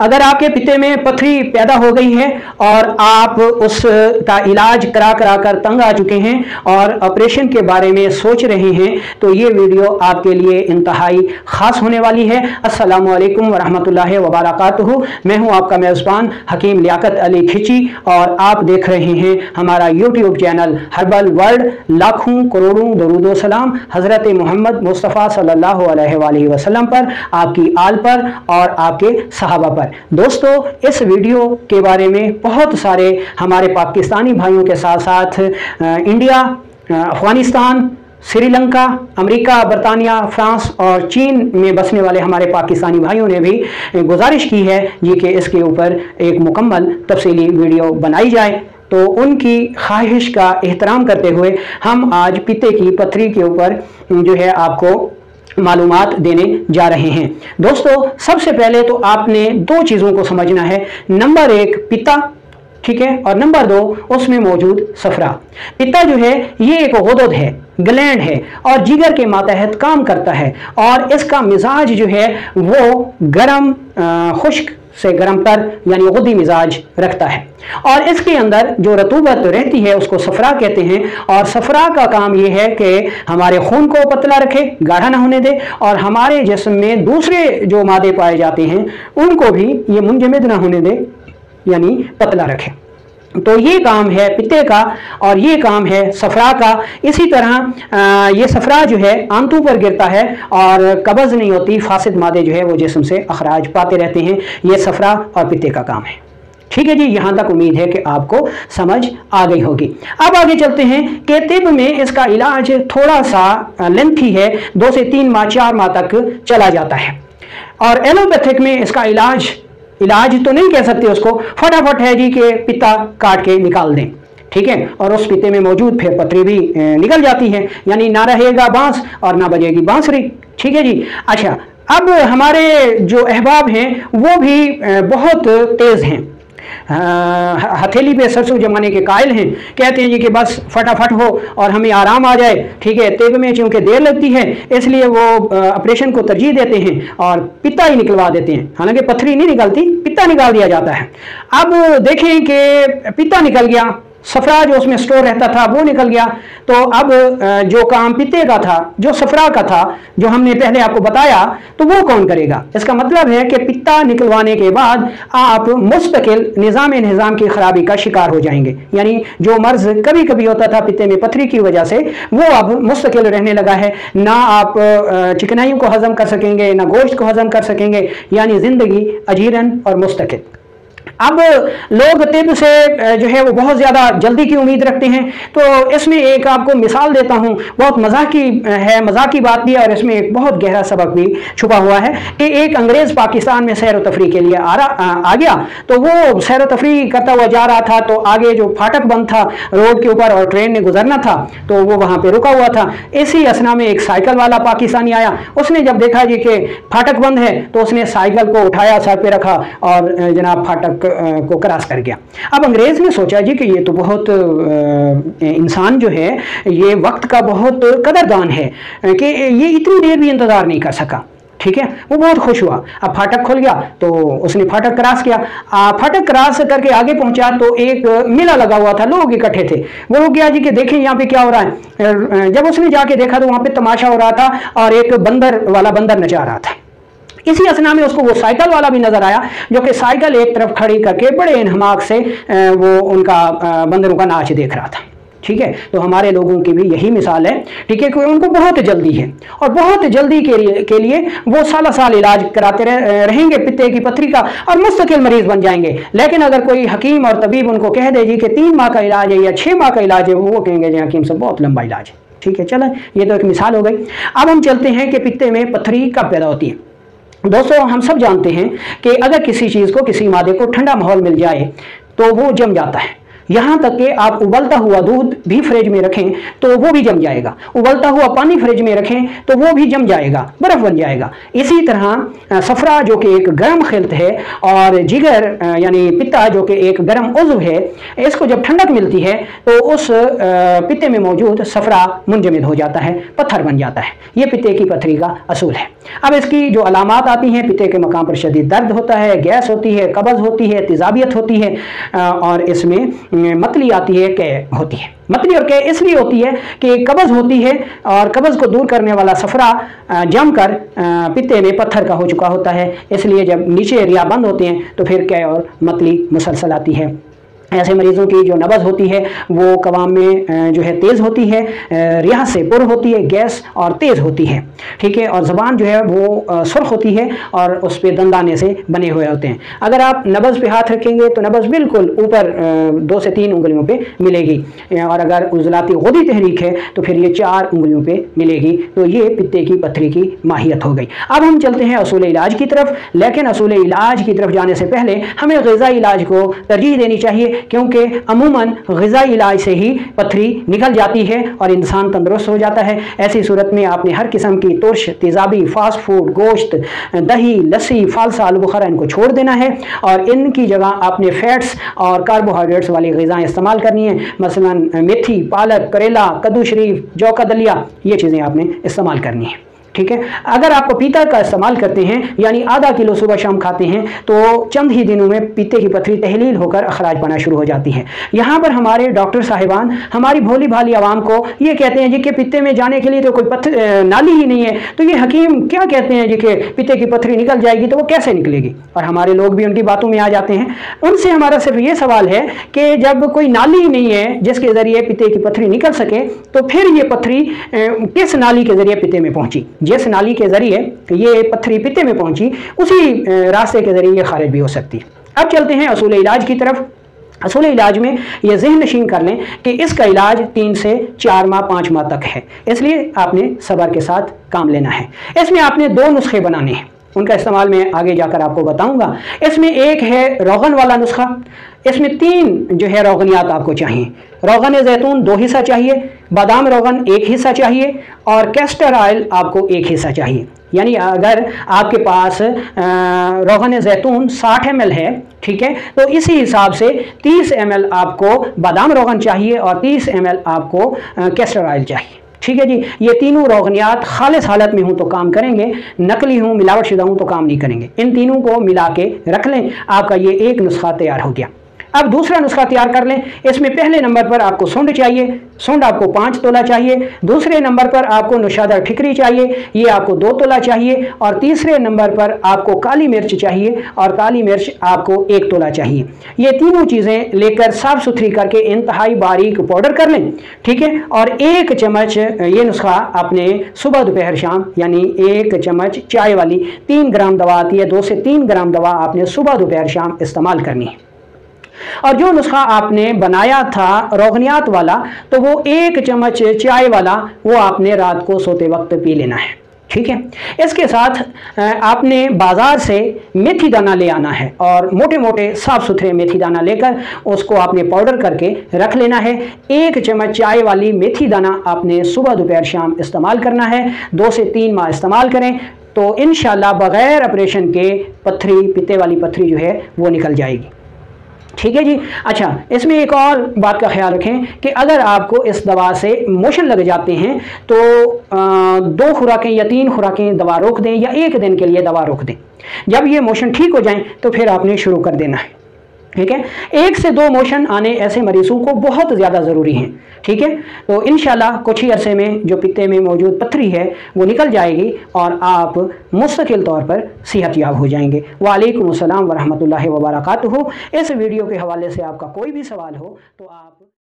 अगर आपके पित्ते में पथरी पैदा हो गई है और आप उसका इलाज करा करा कर तंग आ चुके हैं और ऑपरेशन के बारे में सोच रहे हैं, तो ये वीडियो आपके लिए इंतहाई ख़ास होने वाली है। अस्सलामु अलैकुम वरहमतुल्लाहि वबरकातुहू। मैं हूं आपका मेज़बान हकीम लियाकत अली खिची और आप देख रहे हैं हमारा यूट्यूब चैनल हर्बल वर्ल्ड। लाखों करोड़ों दरूदो सलाम हज़रत मोहम्मद मुस्तफ़ा सल्लल्लाहु अलैहि वसल्लम पर, आपकी आल पर और आपके सहाबा पर। दोस्तों, इस वीडियो के बारे में बहुत सारे हमारे पाकिस्तानी भाइयों के साथ साथ इंडिया, अफगानिस्तान, श्रीलंका, अमेरिका, बरतानिया, फ्रांस और चीन में बसने वाले हमारे पाकिस्तानी भाइयों ने भी गुजारिश की है जी कि इसके ऊपर एक मुकम्मल तफसीली वीडियो बनाई जाए। तो उनकी ख्वाहिश का एहतराम करते हुए हम आज पित्ते की पथरी के ऊपर जो है आपको मालूमात देने जा रहे हैं। दोस्तों, सबसे पहले तो आपने दो चीज़ों को समझना है। नंबर एक, पित्ता, ठीक है, और नंबर दो, उसमें मौजूद सफरा। पित्ता जो है ये एक गुदद है, ग्लैंड है और जिगर के मातहत काम करता है और इसका मिजाज जो है वो गर्म, खुश्क से गर्म तर यानी गुद्दी मिजाज रखता है और इसके अंदर जो रतूबत रहती है उसको सफरा कहते हैं। और सफरा का काम ये है कि हमारे खून को पतला रखे, गाढ़ा ना होने दे, और हमारे जिस्म में दूसरे जो मादे पाए जाते हैं उनको भी ये मुंजमद ना होने दे, यानी पतला रखे। तो ये काम है पित्ते का और ये काम है सफरा का। इसी तरह ये सफरा जो है आंतों पर गिरता है और कब्ज़ नहीं होती, फासिद मादे जो है वो जिस्म से अखराज पाते रहते हैं। ये सफरा और पित्ते का काम है। ठीक है जी, यहाँ तक उम्मीद है कि आपको समझ आ गई होगी। अब आगे चलते हैं कि तिब में इसका इलाज थोड़ा सा लेंथी है, 2 से 3 माह 4 माह तक चला जाता है। और एलोपैथिक में इसका इलाज तो नहीं कह सकते उसको, फटाफट है जी कि पित्ता काट के निकाल दें, ठीक है, और उस पित्ते में मौजूद फिर पथरी भी निकल जाती है, यानी ना रहेगा बांस और ना बजेगी बांसुरी। ठीक है जी। अच्छा, अब हमारे जो अहबाब हैं वो भी बहुत तेज़ हैं, हथेली पे सरसों जमाने के कायल हैं। कहते हैं जी कि बस फटाफट हो और हमें आराम आ जाए। ठीक है, तेब में चूंकि देर लगती है इसलिए वो ऑपरेशन को तरजीह देते हैं और पित्ता ही निकलवा देते हैं। हालांकि पथरी नहीं निकलती, पित्ता निकाल दिया जाता है। अब देखें कि पित्ता निकल गया, सफरा जो उसमें स्टोर रहता था वो निकल गया, तो अब जो काम पित्ते का था, जो सफरा का था, जो हमने पहले आपको बताया, तो वो कौन करेगा। इसका मतलब है कि पित्ता निकलवाने के बाद आप मुस्तकिल निज़ाम की खराबी का शिकार हो जाएंगे। यानी जो मर्ज कभी कभी होता था पित्ते में पथरी की वजह से, वो अब मुस्तकिल रहने लगा है। ना आप चिकनाइयों को हजम कर सकेंगे, ना गोश्त को हजम कर सकेंगे, यानी जिंदगी अजीरन और मुस्तकिल। अब लोग तिब से जो है वो बहुत ज़्यादा जल्दी की उम्मीद रखते हैं। तो इसमें एक आपको मिसाल देता हूँ, बहुत मजाक की बात भी है और इसमें एक बहुत गहरा सबक भी छुपा हुआ है कि एक अंग्रेज़ पाकिस्तान में सैर व तफरी के लिए आ गया। तो वो सैर व तफरी करता हुआ जा रहा था, तो आगे जो फाटक बंद था रोड के ऊपर और ट्रेन ने गुजरना था, तो वो वहाँ पर रुका हुआ था। इसी असना में एक साइकिल वाला पाकिस्तानी आया। उसने जब देखा जी कि फाटक बंद है तो उसने साइकिल को उठाया, सर पे रखा और जनाब फाटक को क्रॉस कर गया। अब अंग्रेज ने सोचा जी कि ये तो बहुत इंसान जो है ये वक्त का बहुत कदरदान है कि ये इतनी देर भी इंतजार नहीं कर सका। ठीक है, वो बहुत खुश हुआ। अब फाटक खुल गया तो उसने फाटक क्रॉस किया। फाटक क्रॉस करके आगे पहुंचा तो एक मेला लगा हुआ था, लोग इकट्ठे थे। वो लोग गया जी कि देखें यहाँ पे क्या हो रहा है। जब उसने जाके देखा तो वहाँ पे तमाशा हो रहा था और एक बंदर नचा रहा था। इसी असना में उसको वो साइकिल वाला भी नजर आया, जो कि साइकिल एक तरफ खड़ी करके बड़े इन्हमाक से वो उनका बंदरों का नाच देख रहा था। ठीक है, तो हमारे लोगों की भी यही मिसाल है। ठीक है, कि उनको बहुत जल्दी है और बहुत जल्दी के लिए वो साल इलाज कराते रहेंगे पित्ते की पथरी का और मुस्तकिल मरीज बन जाएंगे। लेकिन अगर कोई हकीम और तबीब उनको कह दे जी कि 3 माह का इलाज है या 6 माह का इलाज है, वो कहेंगे जी हकीम साहब बहुत लंबा इलाज है। ठीक है, चलो ये तो एक मिसाल हो गई। अब हम चलते हैं कि पित्ते में पथरी कब पैदा होती है। दोस्तों, हम सब जानते हैं कि अगर किसी चीज़ को, किसी मादे को ठंडा माहौल मिल जाए तो वो जम जाता है, यहाँ तक कि आप उबलता हुआ दूध भी फ्रिज में रखें तो वो भी जम जाएगा, उबलता हुआ पानी फ्रिज में रखें तो वो भी जम जाएगा, बर्फ बन जाएगा। इसी तरह सफरा जो कि एक गर्म खिल्त है और जिगर यानी पित्ता जो कि एक गर्म उज़्व है, इसको जब ठंडक मिलती है तो उस पित्ते में मौजूद सफरा मुंजमद हो जाता है, पत्थर बन जाता है। ये पित्ते की पथरी का असूल है। अब इसकी जो अलामात आती हैं, पित्ते के मकाम पर शदीद दर्द होता है, गैस होती है, कब्ज़ होती है, तेज़ाबियत होती है और इसमें मतली आती है, कै होती है। मतली और कै इसलिए होती है कि कब्ज़ होती है और कब्ज़ को दूर करने वाला सफरा जमकर पित्ते में पत्थर का हो चुका होता है, इसलिए जब नीचे रिया बंद होते हैं तो फिर कै और मतली मुसलसल आती है। ऐसे मरीज़ों की जो नब्ज़ होती है वो कवाम में जो है तेज़ होती है, रिया से पुर होती है, गैस और तेज़ होती है, ठीक है, और ज़बान जो है वो सुर्ख होती है और उस पर दंदाने से बने हुए होते हैं। अगर आप नब्ज़ पे हाथ रखेंगे तो नब्ज़ बिल्कुल ऊपर 2 से 3 उंगलियों पे मिलेगी और अगर उज़लाती गुदी तहरीक है तो फिर ये 4 उंगलियों पे मिलेगी। तो ये पित्ते की पथरी की माहियत हो गई। अब हम चलते हैं असूल इलाज की तरफ, लेकिन असूल इलाज की तरफ जाने से पहले हमें ग़िज़ाई इलाज को तरजीह देनी चाहिए, क्योंकि अमूमन ग़िज़ाई इलाज से ही पथरी निकल जाती है और इंसान तंदुरुस्त हो जाता है। ऐसी सूरत में आपने हर किस्म की तुर्श, तेज़ाबी, फास्ट फूड, गोश्त, दही, लस्सी, फालसा, आलू बुखारा इनको छोड़ देना है और इनकी जगह आपने फैट्स और कार्बोहाइड्रेट्स वाली ग़िज़ाएँ इस्तेमाल करनी है। मसलन मेथी, पालक, करेला, कद्दू शरीफ, जौ का दलिया, ये चीज़ें आपने इस्तेमाल करनी है, ठीक है। अगर आप पपीता का इस्तेमाल करते हैं यानी आधा किलो सुबह शाम खाते हैं तो चंद ही दिनों में पित्ते की पथरी तहलील होकर अखराज पाना शुरू हो जाती है। यहाँ पर हमारे डॉक्टर साहिबान हमारी भोली भाली आवाम को ये कहते हैं जी कि पित्ते में जाने के लिए तो कोई नाली ही नहीं है, तो ये हकीम क्या कहते हैं जी कि पित्ते की पथरी निकल जाएगी, तो वो कैसे निकलेगी? और हमारे लोग भी उनकी बातों में आ जाते हैं। उनसे हमारा सिर्फ ये सवाल है कि जब कोई नाली ही नहीं है जिसके ज़रिए पित्ते की पथरी निकल सके, तो फिर ये पथरी किस नाली के ज़रिए पित्ते में पहुँची? जिस नाली के ज़रिए ये पथरी पित्ते में पहुंची उसी रास्ते के ज़रिए ये खारिज भी हो सकती है। अब चलते हैं असूल इलाज की तरफ। असूल इलाज में ये ज़हन नशीन कर लें कि इसका इलाज 3 से 4 माह 5 माह तक है, इसलिए आपने सब्र के साथ काम लेना है। इसमें आपने 2 नुस्खे बनाने हैं, उनका इस्तेमाल मैं आगे जाकर आपको बताऊंगा। इसमें एक है रोगन वाला नुस्खा, इसमें 3 जो है रोगनियात आपको चाहिए। रोगन जैतून 2 हिस्सा चाहिए, बादाम रोगन 1 हिस्सा चाहिए और कैस्टर ऑयल आपको 1 हिस्सा चाहिए। यानी अगर आपके पास रोगन जैतून 60 ml है, ठीक है, तो इसी हिसाब से 30 ml आपको बादाम रोगन चाहिए और 30 ml आपको कैस्टर ऑयल चाहिए, ठीक है जी। ये तीनों रोगनियात खालिस हालत में हूँ तो काम करेंगे, नकली हूँ, मिलावट शुदा हूँ तो काम नहीं करेंगे। इन तीनों को मिला के रख लें, आपका ये एक नुस्खा तैयार हो गया। अब दूसरा नुस्खा तैयार कर लें। इसमें पहले नंबर पर आपको सुंड चाहिए, सुंड आपको 5 तोला चाहिए। दूसरे नंबर पर आपको नुशादर ठिकरी चाहिए, ये आपको 2 तोला चाहिए। और तीसरे नंबर पर आपको काली मिर्च चाहिए और काली मिर्च आपको 1 तोला चाहिए। ये तीनों चीज़ें लेकर साफ़ सुथरी करके इंतहाई बारीक पाउडर कर लें, ठीक है। और 1 चम्मच ये नुस्खा आपने सुबह दोपहर शाम यानी 1 चम्मच चाय वाली 3 ग्राम दवा आती है, 2 से 3 ग्राम दवा आपने सुबह दोपहर शाम इस्तेमाल करनी है। और जो नुस्खा आपने बनाया था रोगनियात वाला, तो वो 1 चम्मच चाय वाला वो आपने रात को सोते वक्त पी लेना है, ठीक है। इसके साथ आपने बाज़ार से मेथी दाना ले आना है और मोटे मोटे साफ़ सुथरे मेथी दाना लेकर उसको आपने पाउडर करके रख लेना है। 1 चम्मच चाय वाली मेथी दाना आपने सुबह दोपहर शाम इस्तेमाल करना है। 2 से 3 माह इस्तेमाल करें तो इंशाल्लाह बग़ैर ऑपरेशन के पथरी, पित्ते वाली पथरी जो है वो निकल जाएगी, ठीक है जी। अच्छा, इसमें एक और बात का ख्याल रखें कि अगर आपको इस दवा से मोशन लग जाते हैं तो 2 खुराकें या 3 खुराकें दवा रोक दें या 1 दिन के लिए दवा रोक दें। जब ये मोशन ठीक हो जाएं तो फिर आपने शुरू कर देना है, ठीक है। 1 से 2 मोशन आने ऐसे मरीजों को बहुत ज़्यादा ज़रूरी हैं, ठीक है। तो इंशाल्लाह कुछ ही अरसे में जो पित्ते में मौजूद पथरी है वो निकल जाएगी और आप मुस्तकिल तौर पर सेहतयाब हो जाएंगे। वालेकुम अस्सलाम व रहमतुल्लाहि व बरकातुहू। इस वीडियो के हवाले से आपका कोई भी सवाल हो तो आप